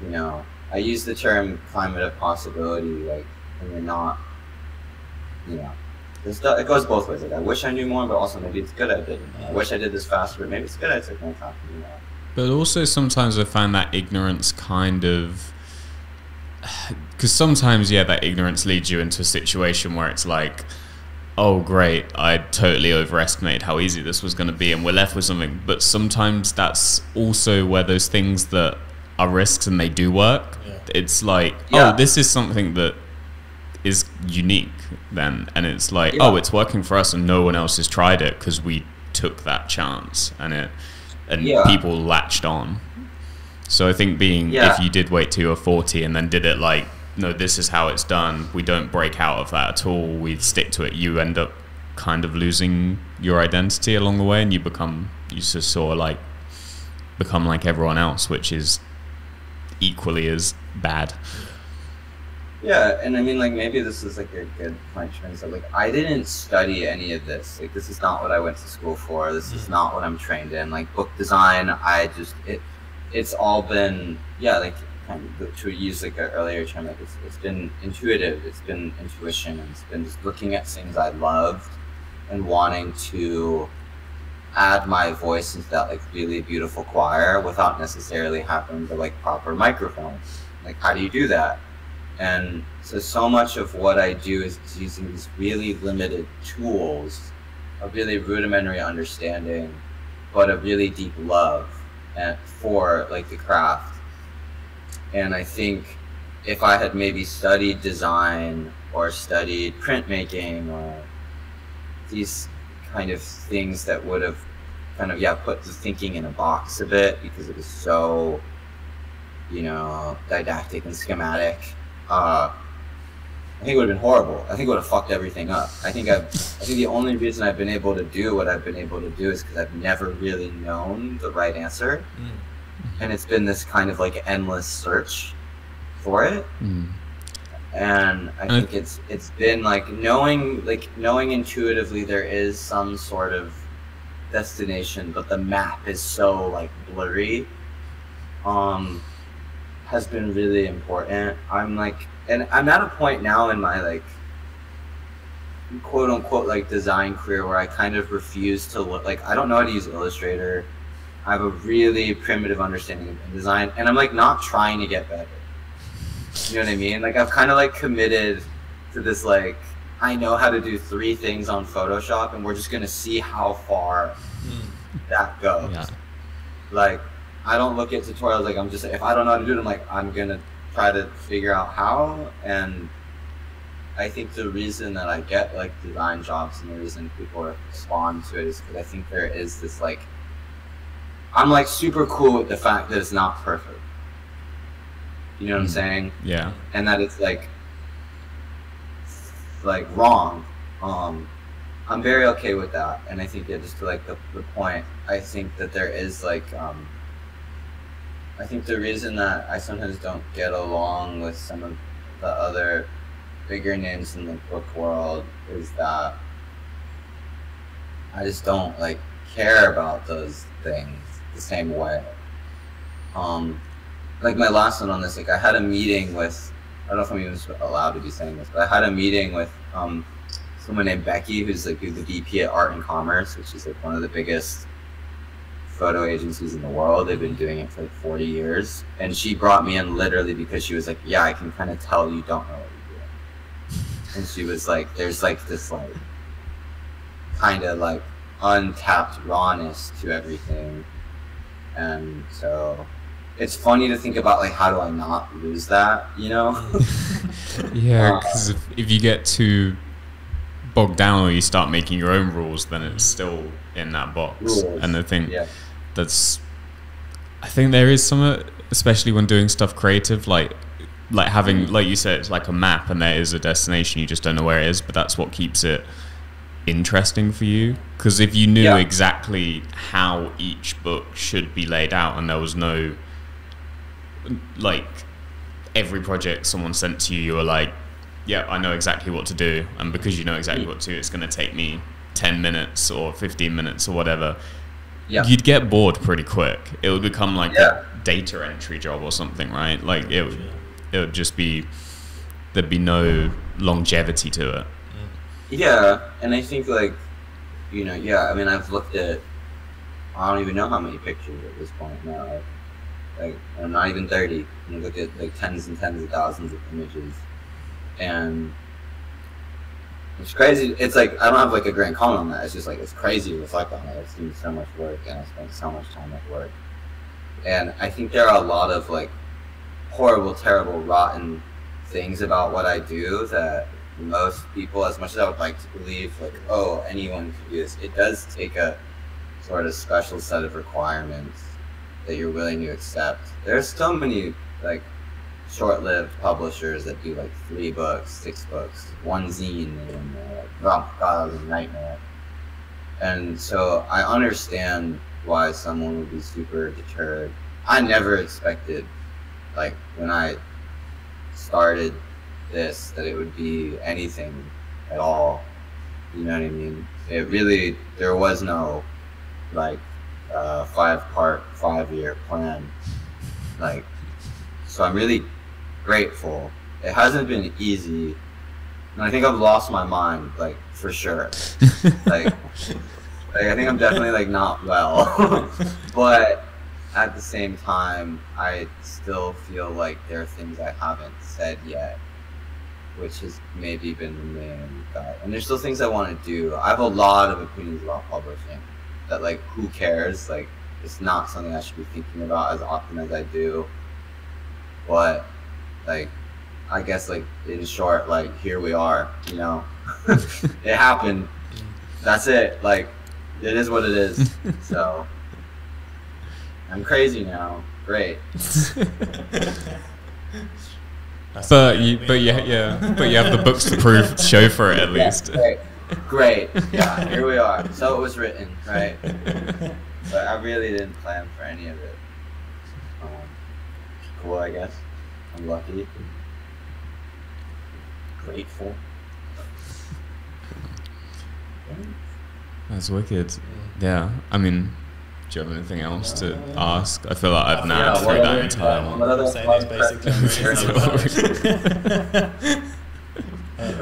[SPEAKER 3] you know, I use the term climate of possibility, like when you're not, you know, it goes both ways. Like I wish I knew more, but also maybe it's good I didn't. I wish I did this faster, but maybe it's good I took more time to do that.
[SPEAKER 1] But also sometimes I find that ignorance kind of, because sometimes, yeah, that ignorance leads you into a situation where it's like, oh great, I totally overestimated how easy this was going to be, and we're left with something. But sometimes that's also where those things that are risks and they do work, it's like, oh, this is something that is unique then, and it's like, oh, it's working for us and no one else has tried it because we took that chance, and people latched on. So I think if you did wait till you're 40 and then did it like, no, this is how it's done, we don't break out of that at all, we stick to it, you end up kind of losing your identity along the way, and you just sort of like become like everyone else, which is equally as bad.
[SPEAKER 3] Yeah, and I mean, like, maybe this is like a good point, so like I didn't study any of this. Like, this is not what I went to school for. This is not what I'm trained in. Like book design, it's all been, like, kind of, to use like an earlier term, like it's been intuitive, it's been intuition, and it's been just looking at things I loved and wanting to add my voice into that like really beautiful choir without necessarily having the like proper microphone. Like, how do you do that? And so much of what I do is using these really limited tools, a really rudimentary understanding, but a really deep love for like the craft. And I think if I had maybe studied design or studied printmaking or these kind of things that would have kind of put the thinking in a box a bit, because it was so, you know, didactic and schematic, I think it would have been horrible. I think it would have fucked everything up. I think the only reason I've been able to do what I've been able to do is because I've never really known the right answer. And it's been this kind of like endless search for it. And I think it's been like knowing intuitively there is some sort of destination, but the map is so like blurry, has been really important. I'm at a point now in my like quote unquote like design career where I kind of refuse to look like I don't know how to use Illustrator. I have a really primitive understanding of design, and I'm like not trying to get better. You know what I mean? Like I've kind of like committed to this like I know how to do 3 things on Photoshop, and we're just gonna see how far that goes. Yeah. Like I don't look at tutorials like I'm just if I don't know how to do it, I'm like I'm gonna try to figure out how. And I think the reason that I get like design jobs and the reason people respond to it is because I think there is this like I'm like super cool with the fact that it's not perfect. You know what I'm saying?
[SPEAKER 1] Yeah.
[SPEAKER 3] And that it's like wrong. I'm very okay with that. And I think that just to like the point, I think that there is like I think the reason that I sometimes don't get along with some of the other bigger names in the book world is that I just don't like care about those things the same way. Like my last one on this, like I had a meeting with, I don't know if I'm even allowed to be saying this, but I had a meeting with someone named Becky, who's like the VP at Art and Commerce, which is like one of the biggest photo agencies in the world. They've been doing it for like 40 years. And she brought me in literally because she was like, yeah, I can kind of tell you don't know what you're doing. And she was like, there's like this like kind of like untapped rawness to everything. And so it's funny to think about like how do I not lose that, you know?
[SPEAKER 1] Yeah, because if you get too bogged down or you start making your own rules, then it's still in that box. Rules. And I think I think there is some, especially when doing stuff creative, like having, like you said, it's like a map and there is a destination, you just don't know where it is, but that's what keeps it interesting for you. Because if you knew exactly how each book should be laid out and there was no, like, every project someone sent to you, you were like, yeah, I know exactly what to do, and because you know exactly what to do, it's going to take me 10 minutes or 15 minutes or whatever. You'd get bored pretty quick. It would become like a data entry job or something, right? Like it would just be, there'd be no longevity to it.
[SPEAKER 3] Yeah, and I think like, you know, I mean, I've looked at, I don't even know how many pictures at this point now. Like I'm not even 30. And I look at like tens and tens of thousands of images, and it's crazy. It's like I don't have like a grand comment on that. It's just like it's crazy to reflect on it. It's doing so much work, and I spend so much time at work. And I think there are a lot of like horrible, terrible, rotten things about what I do that most people, as much as I would like to believe, like, oh, anyone can do this, it does take a sort of special set of requirements that you're willing to accept. There's so many like short-lived publishers that do like 3 books, 6 books, 1 zine, and like, oh god, that was a nightmare. And so I understand why someone would be super deterred. I never expected, like when I started this, that it would be anything at all. You know what I mean? It really, there was no like 5-part, 5-year plan. Like, so I'm really grateful. It hasn't been easy, and I think I've lost my mind, like for sure. like I think I'm definitely like not well, but at the same time, I still feel like there are things I haven't said yet, which has maybe been the main guy. And there's still things I want to do. I have a lot of opinions about publishing that, like, who cares? Like, it's not something I should be thinking about as often as I do. But, like, I guess, like, in short, like, here we are, you know? It happened. That's it. Like, it is what it is. So, I'm crazy now. Great.
[SPEAKER 1] But you have the books to show for it at least.
[SPEAKER 3] Great. Yeah, here we are. So it was written, right? But I really didn't plan for any of it. Cool, I guess. I'm lucky. Grateful.
[SPEAKER 1] That's wicked. Yeah, I mean, do you have anything else to ask? I feel like I've nabbed through that entire one.
[SPEAKER 3] What other fun basically.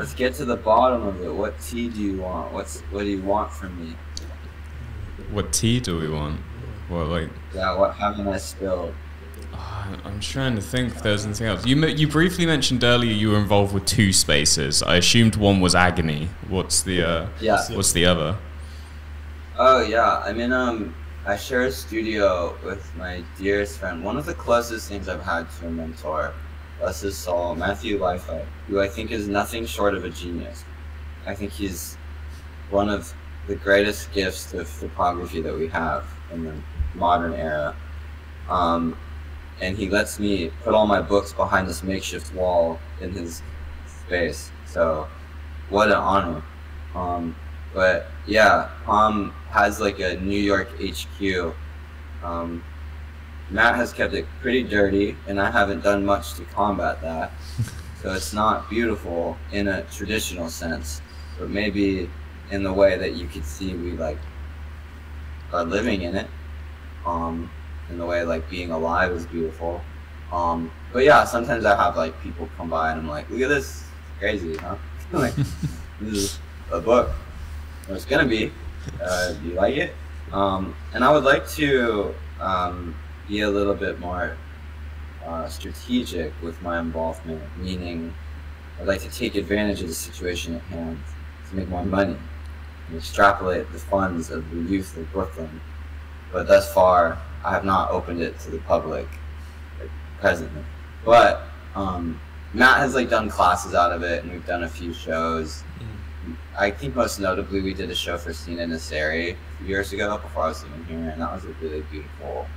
[SPEAKER 3] let's get to the bottom of it. What tea do you want? What do you want from me?
[SPEAKER 1] What tea do we want? What, like?
[SPEAKER 3] Yeah, what haven't I spilled?
[SPEAKER 1] I'm trying to think if there's anything else. You briefly mentioned earlier you were involved with 2 spaces. I assumed one was Agony. What's the what's the other?
[SPEAKER 3] Oh yeah, I mean I share a studio with my dearest friend, one of the closest things I've had to a mentor, bless his soul, Matthew Lifei, who I think is nothing short of a genius. I think he's one of the greatest gifts of photography that we have in the modern era. And he lets me put all my books behind this makeshift wall in his space. So what an honor. But yeah, has like a New York HQ. Matt has kept it pretty dirty, and I haven't done much to combat that. So it's not beautiful in a traditional sense, but maybe in the way that you could see we like are living in it. In the way like being alive is beautiful. But yeah, sometimes I have like people come by and I'm like, look at this, crazy, huh? Like, this is a book. Or it's gonna be. Do you like it? And I would like to be a little bit more strategic with my involvement, meaning I'd like to take advantage of the situation at hand to make more money and extrapolate the funds of the youth of Brooklyn. But thus far, I have not opened it to the public presently. But Matt has like done classes out of it, and we've done a few shows. I think most notably we did a show for Sina Nasseri a few years ago before I was living here, and that was a really beautiful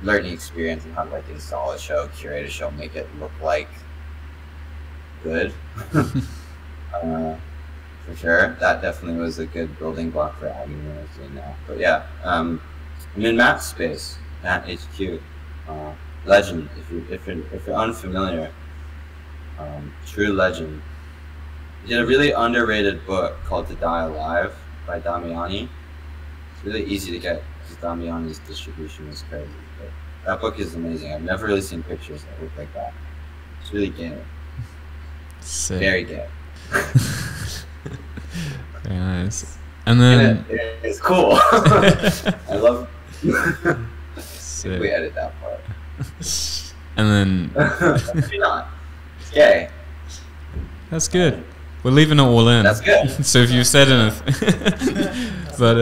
[SPEAKER 3] learning experience on how to like install a show, curate a show, make it look like good. For sure, that definitely was a good building block for Aggie when I was doing that. But yeah, I'm in Matt's space, Matt HQ, legend. If you're unfamiliar, true legend. He did a really underrated book called To Die Alive by Damiani. It's really easy to get because Damiani's distribution is crazy. But that book is amazing. I've never really seen pictures that look like that. It's really gay.
[SPEAKER 1] Sick.
[SPEAKER 3] Very gay.
[SPEAKER 1] Very nice. And then
[SPEAKER 3] it's cool. I love.
[SPEAKER 1] Sick.
[SPEAKER 3] We edit that part.
[SPEAKER 1] And then
[SPEAKER 3] maybe not. It's gay.
[SPEAKER 1] That's good. We're leaving it all in.
[SPEAKER 3] That's good.
[SPEAKER 1] So if you've said anything, but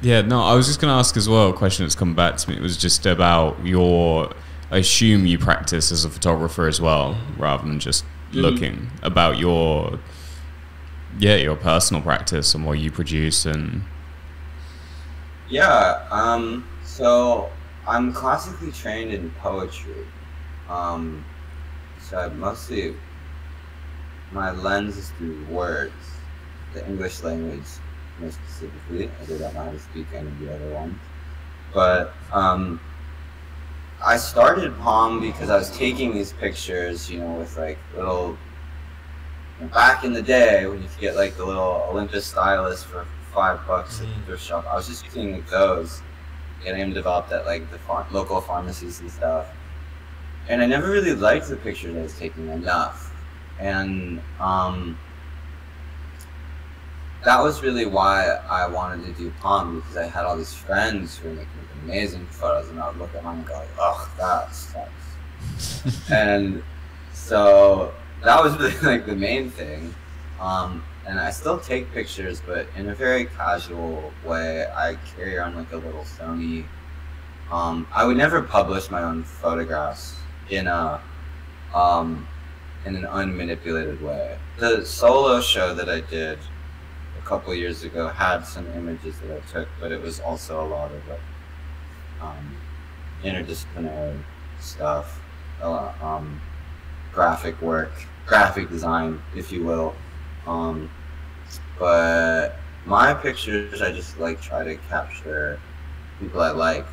[SPEAKER 1] yeah, no, I was just going to ask as well. A question that's come back to me was just about your. I assume you practice as a photographer as well, rather than just looking. About your personal practice and what you produce and.
[SPEAKER 3] Yeah. So I'm classically trained in poetry. So I mostly. My lens is through words, the English language more specifically. I do not know how to speak any of the other ones. But I started Palm because I was taking these pictures, with like little, back in the day when you could get like the little Olympus stylus for $5 at the thrift shop. I was just using like those, getting them developed at like the local pharmacies and stuff. And I never really liked the pictures I was taking enough. And that was really why I wanted to do Palm, because I had all these friends who were making amazing photos, and I would look at mine and go, "Ugh, that sucks." And so that was really like the main thing. And I still take pictures, but in a very casual way. I carry around like a little Sony. I would never publish my own photographs in an unmanipulated way. The solo show that I did a couple years ago had some images that I took, but it was also a lot of like interdisciplinary stuff, graphic work, graphic design, if you will. But my pictures, I just like try to capture people I like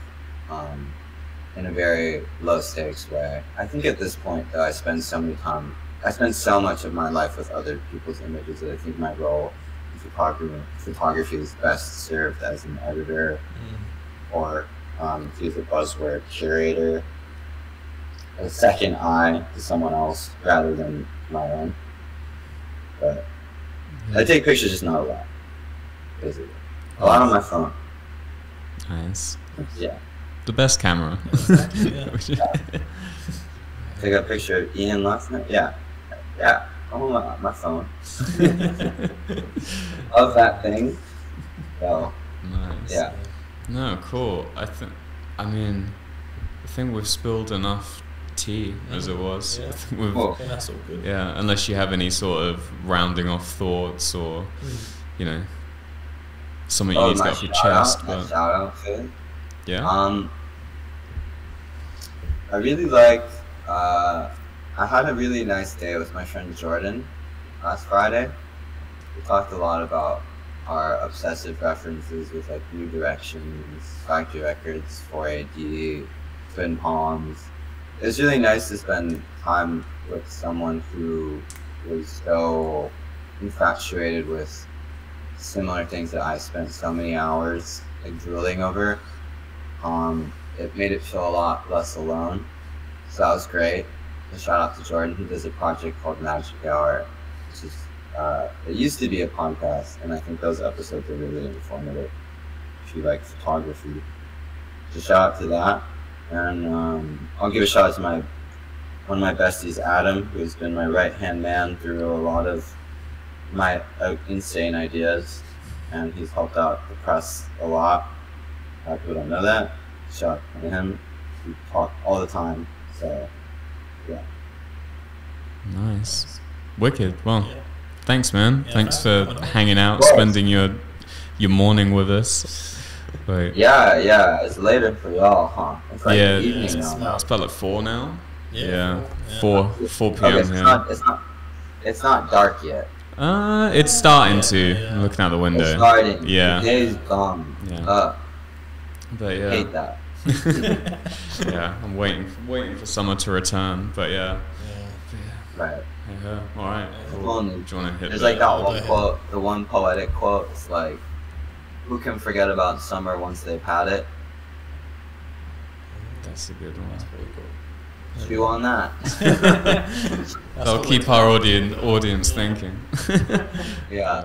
[SPEAKER 3] in a very low stakes way. I think at this point though, I spend so much of my life with other people's images that I think my role in photography is best served as an editor or to use a buzzword, curator, a second eye to someone else rather than my own. But I take pictures, just not a lot. Basically, a lot on my phone.
[SPEAKER 1] Nice.
[SPEAKER 3] Yeah.
[SPEAKER 1] The best camera.
[SPEAKER 2] Exactly, yeah.
[SPEAKER 3] Take a picture of Ian last night. Yeah. Yeah. On my phone. Of that thing. So,
[SPEAKER 1] Nice.
[SPEAKER 3] yeah.
[SPEAKER 1] No, cool. I mean, I think we've spilled enough tea as it was.
[SPEAKER 2] Yeah.
[SPEAKER 1] I think we've,
[SPEAKER 3] Cool.
[SPEAKER 2] Yeah, that's all good.
[SPEAKER 1] yeah, unless you have any sort of rounding off thoughts or, you know, something you need to get off your chest.
[SPEAKER 3] My
[SPEAKER 1] But
[SPEAKER 3] shout out thing.
[SPEAKER 1] yeah.
[SPEAKER 3] I really like. I had a really nice day with my friend Jordan last Friday. We talked a lot about our obsessive references with like New Directions, Factory Records, 4AD, Twin Palms. It was really nice to spend time with someone who was so infatuated with similar things that I spent so many hours like drooling over. It made it feel a lot less alone. So that was great. And shout out to Jordan. He does a project called Magic Hour, which is it used to be a podcast, and I think those episodes are really informative if you like photography. So shout out to that. And I'll give a shout out to one of my besties, Adam, who's been my right-hand man through a lot of my insane ideas, and he's helped out the press a lot. People don't know that. Shout out to him. We talk all the time, so yeah.
[SPEAKER 1] Nice. Wicked. Well,
[SPEAKER 2] Yeah.
[SPEAKER 1] thanks, man.
[SPEAKER 2] Yeah,
[SPEAKER 1] Thanks
[SPEAKER 2] man.
[SPEAKER 1] for hanging out,
[SPEAKER 3] Of course.
[SPEAKER 1] spending your morning with us. Like,
[SPEAKER 3] Yeah, it's later for y'all, huh? It's like
[SPEAKER 1] Yeah,
[SPEAKER 3] evening
[SPEAKER 2] it's
[SPEAKER 3] now.
[SPEAKER 2] smart.
[SPEAKER 1] it's about like 4 now.
[SPEAKER 2] Yeah,
[SPEAKER 1] Yeah,
[SPEAKER 2] cool.
[SPEAKER 1] 4
[SPEAKER 3] Okay,
[SPEAKER 1] p.m.
[SPEAKER 3] so
[SPEAKER 1] here.
[SPEAKER 3] it's not dark yet.
[SPEAKER 1] It's starting
[SPEAKER 2] Yeah,
[SPEAKER 1] to.
[SPEAKER 2] yeah.
[SPEAKER 1] I'm looking out the window.
[SPEAKER 3] It's starting.
[SPEAKER 1] Yeah.
[SPEAKER 3] The day's gone.
[SPEAKER 1] Yeah. But yeah.
[SPEAKER 3] Hate that.
[SPEAKER 1] Yeah, I'm waiting for summer to return. But yeah.
[SPEAKER 3] Right.
[SPEAKER 1] Yeah. All right.
[SPEAKER 3] If
[SPEAKER 1] Cool.
[SPEAKER 3] only.
[SPEAKER 1] Do you want to hit
[SPEAKER 3] There's
[SPEAKER 1] the-
[SPEAKER 3] like that
[SPEAKER 2] I'll
[SPEAKER 3] one
[SPEAKER 2] do it.
[SPEAKER 3] quote, the one poetic quote. It's like, who can forget about summer once they've had it?
[SPEAKER 1] That's a good one.
[SPEAKER 2] That's pretty cool.
[SPEAKER 3] Chew on that.
[SPEAKER 2] That's
[SPEAKER 1] That'll
[SPEAKER 2] what
[SPEAKER 1] keep
[SPEAKER 2] we're
[SPEAKER 1] our audience thinking.
[SPEAKER 3] Yeah.